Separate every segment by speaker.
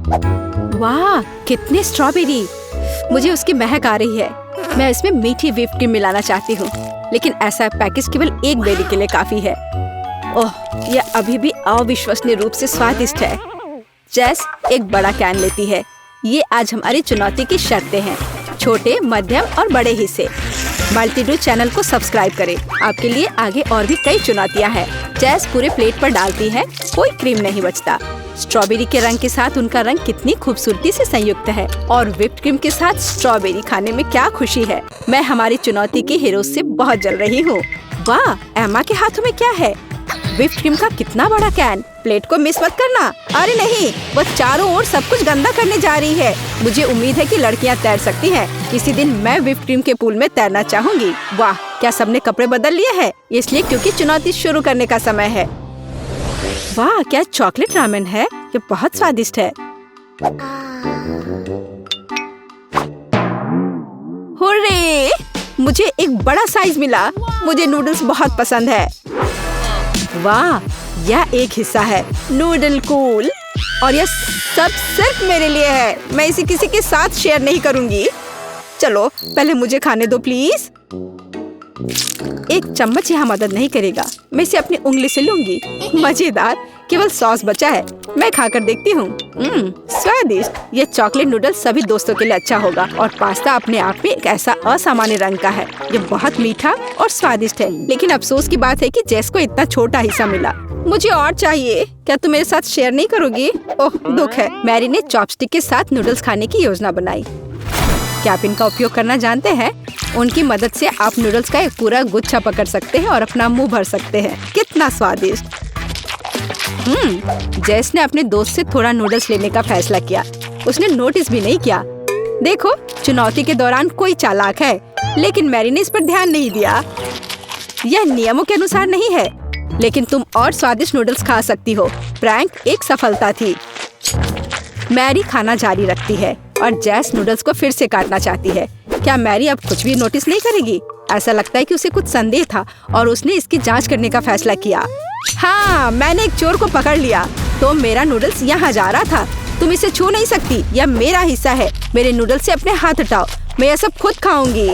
Speaker 1: वाह, कितने स्ट्रॉबेरी! मुझे उसकी महक आ रही है। मैं इसमें मीठी व्हिप क्रीम मिलाना चाहती हूँ, लेकिन ऐसा पैकेज केवल एक बेरी के लिए काफी है। ओह, यह अभी भी अविश्वसनीय रूप से स्वादिष्ट है। जेस एक बड़ा कैन लेती है। ये आज हमारी चुनौती की शर्तें हैं, छोटे, मध्यम और बड़े हिस्से। मल्टीडू चैनल को सब्सक्राइब करें, आपके लिए आगे और भी कई चुनौतियां हैं। जेस पूरे प्लेट पर डालती है, कोई क्रीम नहीं बचता। स्ट्रॉबेरी के रंग के साथ उनका रंग कितनी खूबसूरती से संयुक्त है, और व्हिप्ड क्रीम के साथ स्ट्रॉबेरी खाने में क्या खुशी है। मैं हमारी चुनौती के हीरो से बहुत जल रही हूँ। वाह, एम्मा के हाथों में क्या है? व्हिप्ड क्रीम का कितना बड़ा कैन। प्लेट को मिस मत करना। अरे नहीं, वो चारों ओर सब कुछ गंदा करने जा रही है। मुझे उम्मीद है कि लड़कियां तैर सकती हैं। किसी दिन मैं व्हिप्ड क्रीम के पूल में तैरना चाहूंगी। वाह, क्या सबने कपड़े बदल लिए हैं? इसलिए क्योंकि चुनौती शुरू करने का समय है। वाह, क्या चॉकलेट रामेन है? ये बहुत स्वादिष्ट है। हुर्रे! मुझे एक बड़ा साइज मिला। मुझे नूडल्स बहुत पसंद है। वाह, यह एक हिस्सा है नूडल कूल, और यह सब सिर्फ मेरे लिए है। मैं इसे किसी के साथ शेयर नहीं करूंगी। चलो, पहले मुझे खाने दो प्लीज। एक चम्मच यहाँ मदद नहीं करेगा। मैं इसे अपनी उंगली से लूंगी। मजेदार, केवल सॉस बचा है। मैं खाकर देखती हूँ। स्वादिष्ट। ये चॉकलेट नूडल सभी दोस्तों के लिए अच्छा होगा, और पास्ता अपने आप में एक ऐसा असामान्य रंग का है। ये बहुत मीठा और स्वादिष्ट है, लेकिन अफसोस की बात है कि जेस को इतना छोटा हिस्सा मिला। मुझे और चाहिए। क्या तुम मेरे साथ शेयर नहीं करोगी? ओह, दुख है। मैरी ने चॉपस्टिक के साथ नूडल्स खाने की योजना बनाई। क्या आप इनका उपयोग करना जानते हैं? उनकी मदद से आप नूडल्स का एक पूरा गुच्छा पकड़ सकते हैं और अपना मुंह भर सकते हैं। कितना स्वादिष्ट। जेस ने अपने दोस्त से थोड़ा नूडल्स लेने का फैसला किया। उसने नोटिस भी नहीं किया। देखो, चुनौती के दौरान कोई चालाक है, लेकिन मैरी ने इस पर ध्यान नहीं दिया। यह नियमों के अनुसार नहीं है, लेकिन तुम और स्वादिष्ट नूडल्स खा सकती हो। प्रैंक एक सफलता थी। मैरी खाना जारी रखती है, और जेस नूडल्स को फिर से काटना चाहती है। क्या मैरी अब कुछ भी नोटिस नहीं करेगी? ऐसा लगता है कि उसे कुछ संदेह था, और उसने इसकी जांच करने का फैसला किया। हाँ, मैंने एक चोर को पकड़ लिया। तो मेरा नूडल्स यहाँ जा रहा था। तुम इसे छू नहीं सकती। यह मेरा हिस्सा है। मेरे नूडल्स से अपने हाथ हटाओ। मैं यह सब खुद खाऊंगी।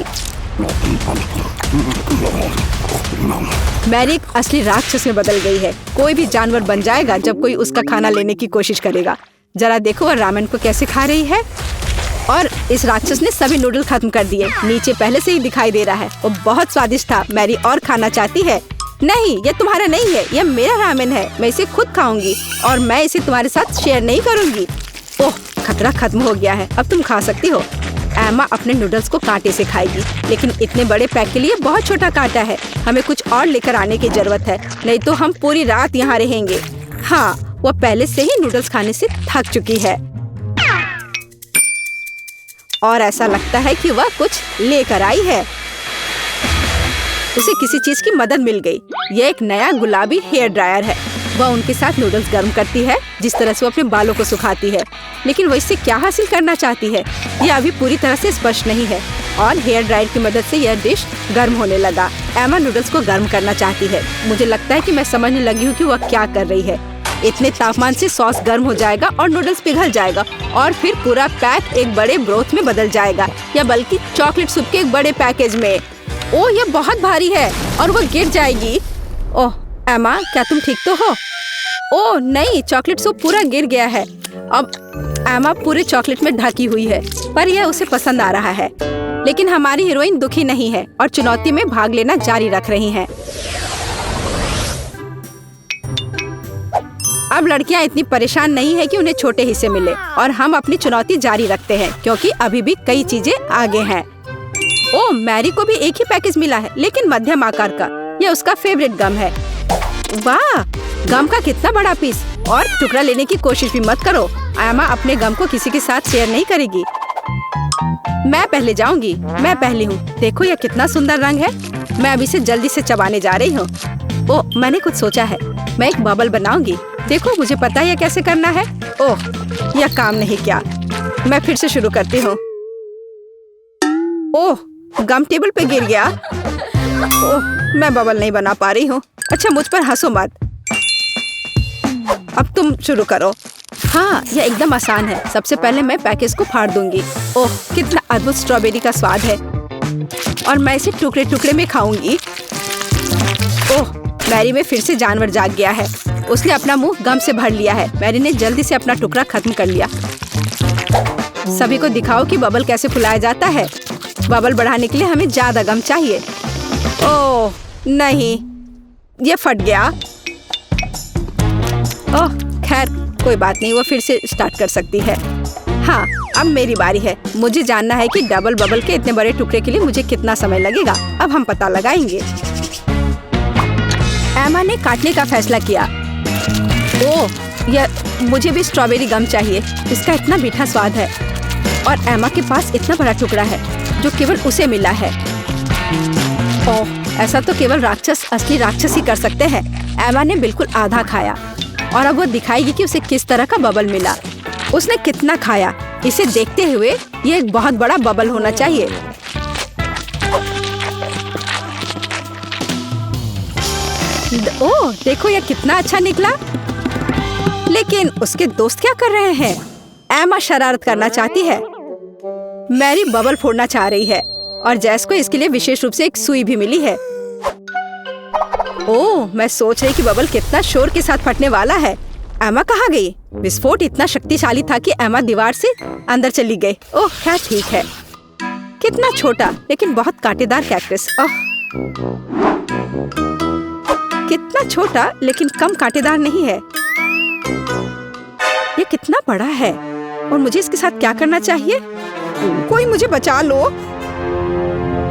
Speaker 1: मैरी एक असली राक्षस में बदल गई है। कोई भी जानवर बन जाएगा जब कोई उसका खाना लेने की कोशिश करेगा। जरा देखो, वह रामेन को कैसे खा रही है। और इस राक्षस ने सभी नूडल खत्म कर दिए। नीचे पहले से ही दिखाई दे रहा है। वो बहुत स्वादिष्ट था। मैरी और खाना चाहती है। नहीं, ये तुम्हारा नहीं है। यह मेरा रामेन है। मैं इसे खुद खाऊंगी, और मैं इसे तुम्हारे साथ शेयर नहीं करूंगी। ओह, खतरा खत्म हो गया है। अब तुम खा सकती हो। एम्मा अपने नूडल्स को कांटे से खाएगी, लेकिन इतने बड़े पैक के लिए बहुत छोटा कांटा है। हमें कुछ और लेकर आने की जरूरत है, नहीं तो हम पूरी रात यहाँ रहेंगे। हाँ, वो पहले से ही नूडल्स खाने से थक चुकी है, और ऐसा लगता है कि वह कुछ लेकर आई है। उसे किसी चीज की मदद मिल गई। यह एक नया गुलाबी हेयर ड्रायर है। वह उनके साथ नूडल्स गर्म करती है, जिस तरह से वो अपने बालों को सुखाती है। लेकिन वो इससे क्या हासिल करना चाहती है, यह अभी पूरी तरह से स्पष्ट नहीं है। और हेयर ड्रायर की मदद से यह डिश गर्म होने लगा। एम्मा नूडल्स को गर्म करना चाहती है। मुझे लगता है कि मैं समझने लगी हूँ कि वह क्या कर रही है। इतने तापमान से सॉस गर्म हो जाएगा और नूडल्स पिघल जाएगा, और फिर पूरा पैक एक बड़े ब्रोथ में बदल जाएगा, या बल्कि चॉकलेट सूप के एक बड़े पैकेज में। ओह, यह बहुत भारी है और वो गिर जाएगी। ओह एम्मा, क्या तुम ठीक तो हो? ओह नहीं, चॉकलेट सूप पूरा गिर गया है। अब एम्मा पूरे चॉकलेट में ढकी हुई है, पर यह उसे पसंद आ रहा है। लेकिन हमारी हीरोइन दुखी नहीं है और चुनौती में भाग लेना जारी रख रही हैं। अब लड़कियां इतनी परेशान नहीं है कि उन्हें छोटे हिस्से मिले, और हम अपनी चुनौती जारी रखते हैं क्योंकि अभी भी कई चीजें आगे हैं। ओह, मैरी को भी एक ही पैकेज मिला है, लेकिन मध्यम आकार का। यह उसका फेवरेट गम है। वाह, गम का कितना बड़ा पीस। और टुकड़ा लेने की कोशिश भी मत करो। एम्मा अपने गम को किसी के साथ शेयर नहीं करेगी। मैं पहले जाऊंगी। मैं पहली हूँ। देखो, यह कितना सुंदर रंग है। मैं अभी से जल्दी से चबाने जा रही हूँ। ओह, मैंने कुछ सोचा है। मैं एक बबल बनाऊंगी। देखो, मुझे पता है यह कैसे करना है। ओह, यह काम नहीं किया। मैं फिर से शुरू करती हूँ। ओह, गम टेबल पे गिर गया। ओह, मैं बबल नहीं बना पा रही हूँ। अच्छा, मुझ पर हंसो मत। अब तुम शुरू करो। हाँ, यह एकदम आसान है। सबसे पहले मैं पैकेज को फाड़ दूंगी। ओह, कितना अद्भुत स्ट्रॉबेरी का स्वाद है। और मैं इसे टुकड़े टुकड़े में खाऊंगी। ओह, मैरी में फिर से जानवर जाग गया है। उसने अपना मुंह गम से भर लिया है। मैरी ने जल्दी से अपना टुकड़ा खत्म कर लिया। सभी को दिखाओ कि बबल कैसे फुलाया जाता है। बबल बढ़ाने के लिए हमें ज्यादा गम चाहिए। ओह नहीं, ये फट गया। ओह खैर कोई बात नहीं, वो फिर से स्टार्ट कर सकती है। हाँ, अब मेरी बारी है। मुझे जानना है कि डबल बबल के इतने बड़े टुकड़े के लिए मुझे कितना समय लगेगा। अब हम पता लगाएंगे। एमा ने काटने का फैसला किया। ओह, मुझे भी स्ट्रॉबेरी गम चाहिए। इसका इतना मीठा स्वाद है और एमा के पास इतना बड़ा टुकड़ा है जो केवल उसे मिला है। ओह, ऐसा तो केवल असली राक्षस ही कर सकते हैं। एमा ने बिल्कुल आधा खाया और अब वो दिखाएगी कि उसे किस तरह का बबल मिला। उसने कितना खाया, इसे देखते हुए ये एक बहुत बड़ा बबल होना चाहिए। ओह देखो, यह कितना अच्छा निकला। लेकिन उसके दोस्त क्या कर रहे हैं? एमा शरारत करना चाहती है। मैरी बबल फोड़ना चाह रही है और जैस को इसके लिए विशेष रूप से एक सुई भी मिली है। ओह, मैं सोच रही कि बबल कितना शोर के साथ फटने वाला है। एमा कहाँ गई? विस्फोट इतना शक्तिशाली था कि एमा दीवार से अंदर चली गई। ओह क्या ठीक है। कितना छोटा लेकिन बहुत कांटेदार कैक्टस। ओह, कितना छोटा लेकिन कम कांटेदार नहीं है। ये कितना बड़ा है और मुझे इसके साथ क्या करना चाहिए? कोई मुझे बचा लो।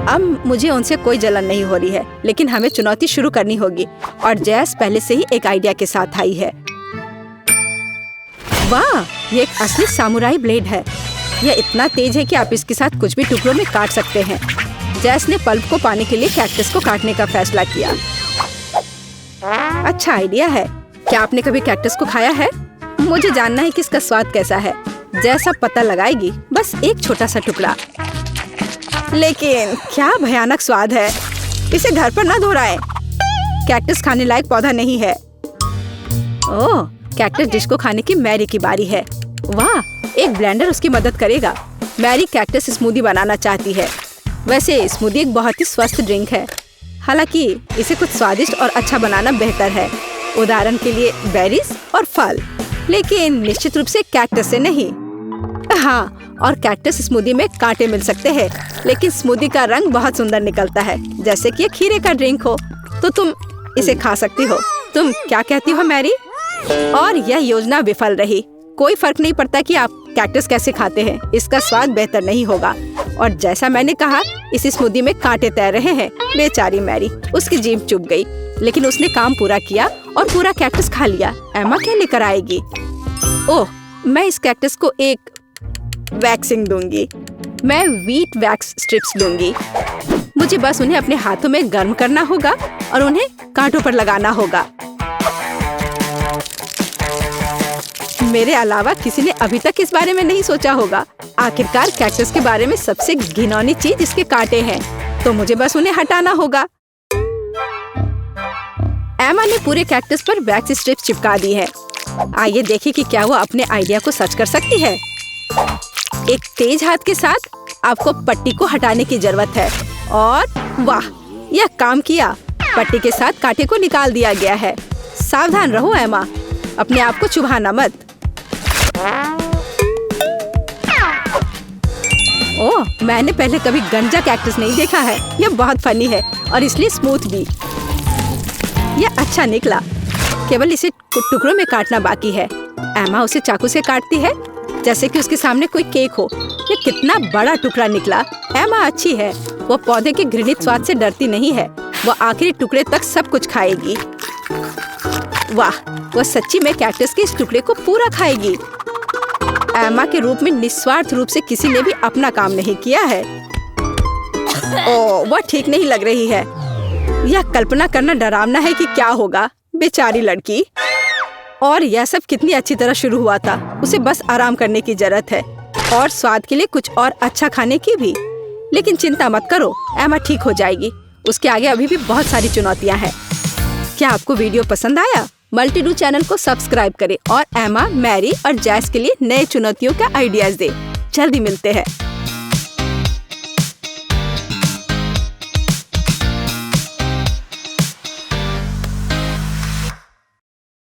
Speaker 1: अब मुझे उनसे कोई जलन नहीं हो रही है, लेकिन हमें चुनौती शुरू करनी होगी और जैस पहले से ही एक आइडिया के साथ आई है। वाह, ये एक असली सामुराई ब्लेड है। यह इतना तेज है कि आप इसके साथ कुछ भी टुकड़ों में काट सकते हैं। जैस ने पल्प को पाने के लिए कैक्टस को काटने का फैसला किया। अच्छा आइडिया है। क्या आपने कभी कैक्टस को खाया है? मुझे जानना है कि इसका स्वाद कैसा है। जैसा पता लगाएगी, बस एक छोटा सा टुकड़ा। लेकिन क्या भयानक स्वाद है। इसे घर पर ना दोहराएं। कैक्टस खाने लायक पौधा नहीं है। ओह, कैक्टस डिश को खाने की मैरी की बारी है। वाह, एक ब्लेंडर उसकी मदद करेगा। मैरी कैक्टस स्मूदी बनाना चाहती है। वैसे स्मूदी एक बहुत ही स्वस्थ ड्रिंक है, हालांकि इसे कुछ स्वादिष्ट और अच्छा बनाना बेहतर है। उदाहरण के लिए बेरीज और फल, लेकिन निश्चित रूप से कैक्टस से नहीं। हाँ, और कैक्टस स्मूदी में कांटे मिल सकते हैं, लेकिन स्मूदी का रंग बहुत सुंदर निकलता है, जैसे कि खीरे का ड्रिंक हो। तो तुम इसे खा सकती हो। तुम क्या कहती हो मैरी? और यह योजना विफल रही। कोई फर्क नहीं पड़ता कि आप कैक्टस कैसे खाते हैं, इसका स्वाद बेहतर नहीं होगा। और जैसा मैंने कहा, इस स्मूदी में कांटे तैर रहे हैं। बेचारी मैरी, उसकी जीभ चुभ गई, लेकिन उसने काम पूरा किया और पूरा कैक्टस खा लिया। एमा क्या लेकर आएगी? ओह, मैं इस कैक्टस को एक वैक्सिंग दूंगी। मैं व्हीट वैक्स स्ट्रिप्स लूंगी। मुझे बस उन्हें अपने हाथों में गर्म करना होगा और उन्हें कांटों पर लगाना होगा। मेरे अलावा किसी ने अभी तक इस बारे में नहीं सोचा होगा। आखिरकार कैक्टस के बारे में सबसे घिनौनी चीज इसके कांटे हैं, तो मुझे बस उन्हें हटाना होगा। एमा ने पूरे कैक्टस पर वैक्स स्ट्रिप्स चिपका दी है। आइए देखें कि क्या वो अपने आइडिया को सच कर सकती है। एक तेज हाथ के साथ आपको पट्टी को हटाने की जरूरत है और वाह, यह काम किया। पट्टी के साथ कांटे को निकाल दिया गया है। सावधान रहो एमा, अपने आप को चुभाना मत। ओह, मैंने पहले कभी गंजा कैक्टस नहीं देखा है। यह बहुत फनी है और इसलिए स्मूथ भी। यह अच्छा निकला, केवल इसे टुकड़ों में काटना बाकी है। एमा उसे चाकू से काटती है जैसे कि उसके सामने कोई केक हो। ये कितना बड़ा टुकड़ा निकला। एमा अच्छी है, वो पौधे के घृणित स्वाद से डरती नहीं है। वो आखिरी टुकड़े तक सब कुछ खाएगी। वाह, वो सच्ची में कैक्टस के इस टुकड़े को पूरा खाएगी। एमा के रूप में निस्वार्थ रूप से किसी ने भी अपना काम नहीं किया है। ओह, वह ठीक नहीं लग रही है। यह कल्पना करना डरावना है कि क्या होगा। बेचारी लड़की। और यह सब कितनी अच्छी तरह शुरू हुआ था। उसे बस आराम करने की जरूरत है और स्वाद के लिए कुछ और अच्छा खाने की भी। लेकिन चिंता मत करो, एमा ठीक हो जाएगी। उसके आगे अभी भी बहुत सारी चुनौतियां हैं। क्या आपको वीडियो पसंद आया? मल्टीडू चैनल को सब्सक्राइब करें और एमा, मैरी और जैस के लिए नए चुनौतियों का आइडियाज दे। जल्दी मिलते हैं।